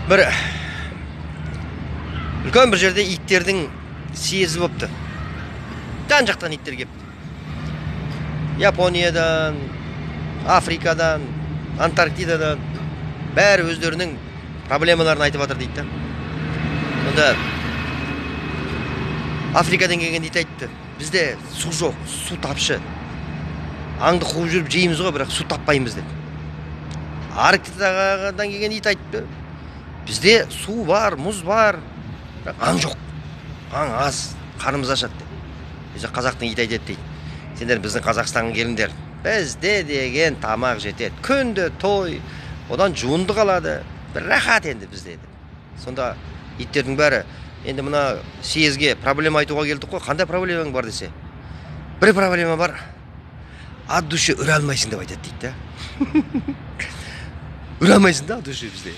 бір үлкен бір жерде иттердің съезі болыпты. Жан-жақтан иттер келіпті. Япониядан, Африкадан, Антарктидадан бәрі өздерінің проблемаларын айтып жатыр дейді. Онда Африкадан келген ит айтты: бізде су жоқ, су тапшы. Аңды қуып жүріп жейміз ғой, бірақ су таппаймыз деді. Арктидадан келген ит айтты: бізде су бар, мұз бар, бірақ аң жоқ. Аң аз, қарнымыз ашады деді. Бізде қазақтың ит айтады дейді: сендер біздің Қазақстанға келіңдер. Бізде деген тамақ жетеді. Күнде той, одан жуынды қалады. Бір рахат енді бізде деді. Сонда иттердің бәрі енді мына съезге проблема айтуға келдік қой. Қандай проблемаң бар десе? Бір проблема бар. От души үре алмайсың деп айтады дейді. Үре алмайсың да от души бізде.